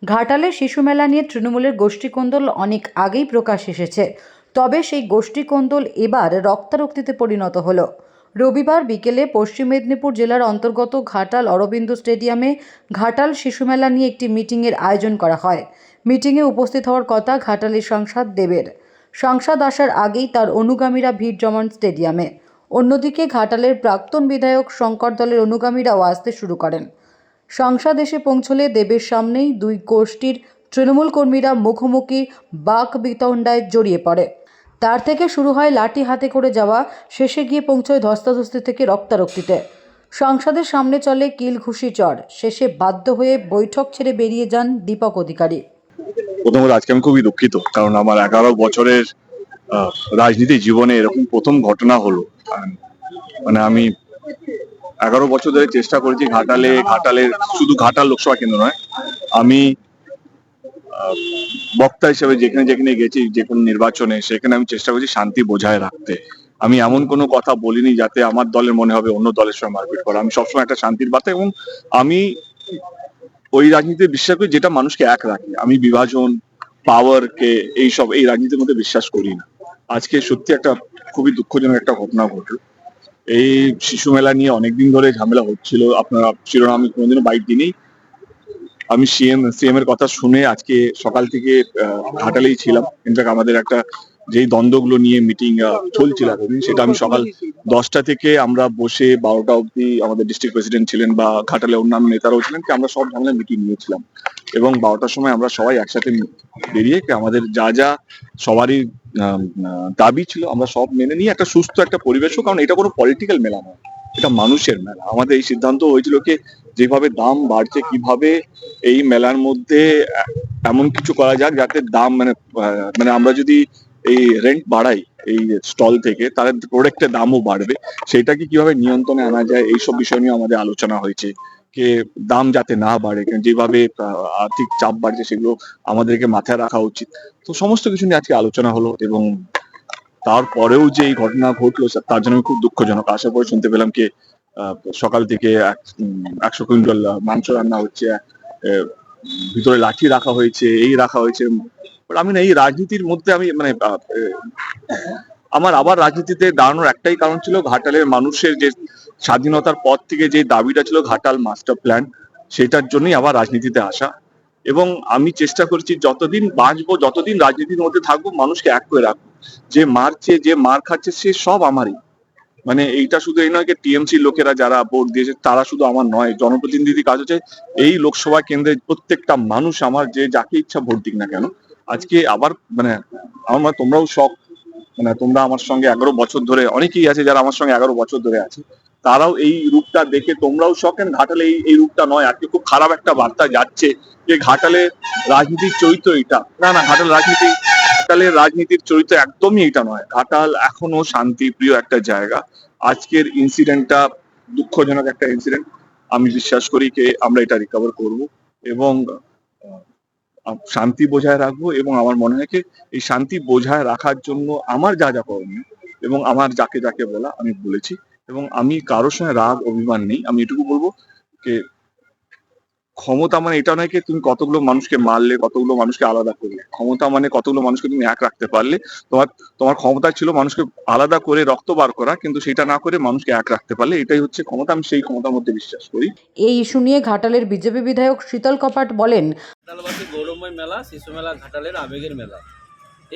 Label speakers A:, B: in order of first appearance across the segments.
A: ঘাটালে শিশু মেলা নিয়ে তৃণমূলের গোষ্ঠীকোন্দল অনেক আগেই প্রকাশ এসেছে, তবে সেই গোষ্ঠীকোন্দল এবার রক্তারক্তিতে পরিণত হলো। রবিবার বিকেলে পশ্চিম মেদিনীপুর জেলার অন্তর্গত ঘাটাল অরবিন্দ স্টেডিয়ামে ঘাটাল শিশু মেলা নিয়ে একটি মিটিংয়ের আয়োজন করা হয়। মিটিংয়ে উপস্থিত হওয়ার কথা ঘাটালের সাংসদ দেবের। সাংসদ আসার আগেই তার অনুগামীরা ভিড় জমান স্টেডিয়ামে। অন্যদিকে ঘাটালের প্রাক্তন বিধায়ক শঙ্কর দলের অনুগামীরাও আসতে শুরু করেন। সংসদ এসে পৌঁছলে দেবের সামনেই দুই গোষ্ঠীর তৃণমূল কর্মীরা মুখোমুখি বাক বিতণ্ডায় জড়িয়ে পড়ে। তার থেকে শুরু হয় লাঠি হাতে করে যাওয়া, শেষে গিয়ে পৌঁছয় ধস্তাধস্তি থেকে রক্তারক্তিতে। সংসদের সামনে চলে কিল ঘুষি চড়, শেষে বাধ্য হয়ে বৈঠক ছেড়ে বেরিয়ে যান দীপক অধিকারী।
B: প্রথমত আজকে আমি খুবই দুঃখিত, কারণ আমার 11 বছরের রাজনীতি জীবনে এরকম প্রথম ঘটনা হলো। মানে আমি 11 বছর ধরে চেষ্টা করেছি ঘাটালের শুধু ঘাটাল লোকসভা কেন্দ্র নয়, আমি বক্তা হিসেবে যেখানে যেখানে গেছি, যে কোনো নির্বাচনে, সেখানে আমি চেষ্টা করছি শান্তি বজায় রাখতে। আমি এমন কোনো কথা বলিনি যাতে আমার দলের মনে হবে অন্য দলের সঙ্গে মারপিট করা। আমি সবসময় একটা শান্তির বার্তা, এবং আমি ওই রাজনীতিতে বিশ্বাস করি যেটা মানুষকে এক রাখে। আমি বিভাজন, পাওয়ার কে এই রাজনীতির মধ্যে বিশ্বাস করি না। আজকে সত্যি একটা খুবই দুঃখজনক একটা ঘটনা ঘটলো। এই শিশু মেলা নিয়ে অনেকদিন ধরে ঝামেলা হচ্ছিল, আপনারা শিরোনাম আমি কোনোদিনও বাইট দিইনি। আমি সিএম এর কথা শুনে আজকে সকাল থেকে ঘাটালেই ছিলাম। ইনফ্যাক্ট আমাদের একটা যেই দ্বন্দ্বগুলো নিয়ে মিটিং চলছিল এতদিন, সেটা আমি সকাল 10টা থেকে আমরা বসে 12টা অবধি, আমাদের ডিস্ট্রিক্ট প্রেসিডেন্ট ছিলেন বা ঘাটালে অন্যান্য নেতারাও ছিলেন, আমরা সব ঝামেলা মিটিং নিয়েছিলাম। এবং 12টার সময় আমরা সবাই একসাথে বেরিয়ে আমাদের যা যা সবারই দাবি ছিল আমরা সব মেনে নিয়ে একটা সুস্থ একটা পরিবেশ হোক, কারণ এটা কোনো পলিটিক্যাল মেলা নয়, এটা মানুষের মেলা। আমাদের এই সিদ্ধান্ত হয়েছিল কি, যেভাবে দাম বাড়ছে, কিভাবে এই মেলার মধ্যে এমন কিছু করা যাক যাতে দাম মানে আমরা যদি এই রেন্ট বাড়াই এই স্টল থেকে, তাহলে প্রোডাক্টের দামও বাড়বে। সেটাকে কিভাবে নিয়ন্ত্রণে আনা যায়, এইসব বিষয় নিয়ে আমাদের আলোচনা হয়েছে। কে দাম যাতে না বাড়ে, যেভাবে আর্থিক চাপ বাড়ছে সেগুলো আমাদেরকে মাথায় রাখা উচিত। তো সমস্ত কিছু নিয়ে আজকে আলোচনা হলো, এবং তারপরেও যে এই ঘটনা ঘটলো তার জন্য আমি খুব দুঃখজনক। আসার পরে শুনতে পেলাম কি সকাল থেকে 100 কুইন্টাল মাংস রান্না হচ্ছে, ভিতরে লাঠি রাখা হয়েছে, এই রাখা হয়েছে। আমি না এই রাজনীতির মধ্যে আমি মানে আমার আবার রাজনীতিতে দাঁড়ানোর একটাই কারণ ছিল, ঘাটালের মানুষের যে স্বাধীনতার পর থেকে যে দাবিটা ছিল ঘাটাল মাস্টার প্ল্যান, সেটার জন্যই আবার রাজনীতিতে আসা। এবং আমি চেষ্টা করছি যতদিন বাঁচবো, যতদিন রাজনীতির মধ্যে থাকবো, মানুষকে এক করে রাখবো। যে মারছে, যে মার খাচ্ছে, সে সব আমারই। মানে এইটা শুধু এই নয় যে টিএমসি লোকেরা যারা ভোট দিয়েছে তারা শুধু আমার নয়, জনপ্রতিনিধি কাজ হচ্ছে এই লোকসভা কেন্দ্রের প্রত্যেকটা মানুষ আমার, যে যাকে ইচ্ছা ভোট দিক না কেন। আজকে আবার মানে আমার, তোমরাও শখ, মানে তোমরা আমার সঙ্গে 11 বছর ধরে, অনেকেই আছে যারা আমার সঙ্গে 11 বছর ধরে আছে, তারাও এই রূপটা দেখে তোমরাও শখ। ঘাটালে এই রূপটা নয়, আজকে খুব খারাপ একটা বার্তা যাচ্ছে যে ঘাটালে রাজনীতির চরিত্র এটা না। ঘাটালের রাজনীতির চরিত্র একদমই এটা নয়। ঘাটাল এখনো শান্তিপ্রিয় একটা জায়গা। আজকের ইনসিডেন্টটা দুঃখজনক একটা ইনসিডেন্ট। আমি বিশ্বাস করি যে আমরা এটা রিকভার করব এবং শান্তি বজায় রাখবো। এবং আমার মনে হয় এই শান্তি বজায় রাখার জন্য আমার যা যা করণীয় এবং আমার যাকে যাকে বলা আমি বলেছি। এবং আমি কারোর সঙ্গে রাগ অভিমান নেই। আমি এটুকু বলবো যে ক্ষমতা মানে এটা নয় যে তুমি কতগুলো মানুষকে মারলে, কতগুলো মানুষকে আলাদা করলে। ক্ষমতা মানে কতগুলো মানুষকে তুমি এক রাখতে পারলে। তোমার তোমার ক্ষমতা ছিল মানুষকে আলাদা করে রক্ত বার করা, কিন্তু সেটা না করে মানুষকে এক রাখতে পারলে, এটাই হচ্ছে ক্ষমতা। আমি সেই ক্ষমতার মধ্যে বিশ্বাস করি।
A: এই ইস্যু নিয়ে ঘাটালের বিজেপি বিধায়ক শীতল কপাট বলেন,
C: ঘাটালবাসী গৌরবময় মেলা, শিশু মেলা ঘাটালের আবেগের মেলা।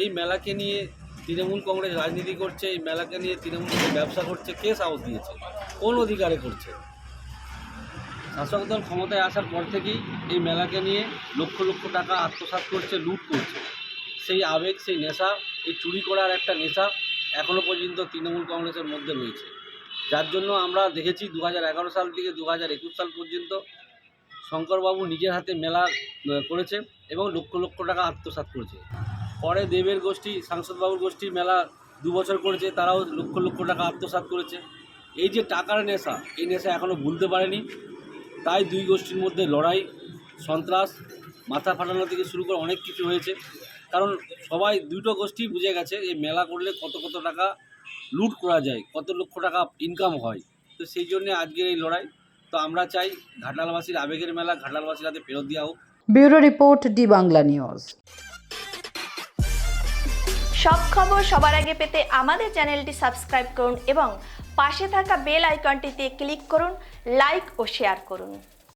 C: এই মেলাকে নিয়ে তৃণমূল কংগ্রেস রাজনীতি করছে, এই মেলাকে নিয়ে তৃণমূল ব্যবসা করছে। কে সাহস দিয়েছে? কোন অধিকারে করছে? শাসক দল ক্ষমতায় আসার পর থেকেই এই মেলাকে নিয়ে লক্ষ লক্ষ টাকা আত্মসাৎ করছে, লুট করছে। সেই আবেগ, সেই নেশা, এই চুরি করার একটা নেশা এখনও পর্যন্ত তৃণমূল কংগ্রেসের মধ্যে রয়েছে। যার জন্য আমরা দেখেছি 2011 সাল থেকে 2021 সাল পর্যন্ত শঙ্করবাবু নিজের হাতে মেলা করেছে এবং লক্ষ লক্ষ টাকা আত্মসাৎ করেছে। পরে দেবের গোষ্ঠী, সাংসদবাবুর গোষ্ঠীর মেলা 2 বছর করেছে, তারাও লক্ষ লক্ষ টাকা আত্মসাৎ করেছে। এই যে টাকার নেশা, এই নেশা এখনও ভুলতে পারেনি। তাই দুই গোষ্ঠীর মধ্যে লড়াই, সন্ত্রাস, মাথা ফাটানো থেকে শুরু করে অনেক কিছু হয়েছে। কারণ সবাই, দুটো গোষ্ঠী বুঝে গেছে এই মেলা করলে কত কত টাকা লুট করা যায়, কত লক্ষ টাকা ইনকাম হয়। তো সেই জন্যে আজকের এই লড়াই। তো আমরা চাই ঘাটালবাসীর আবেগের মেলা ঘাটালবাসীর হাতে ফেরত দেওয়া হোক।
A: Bureau report, D Bangla news.
D: সব খবর সবার আগে পেতে আমাদের চ্যানেলটি সাবস্ক্রাইব করুন এবং পাশে থাকা বেল আইকনটিতে ক্লিক করুন, লাইক ও শেয়ার করুন।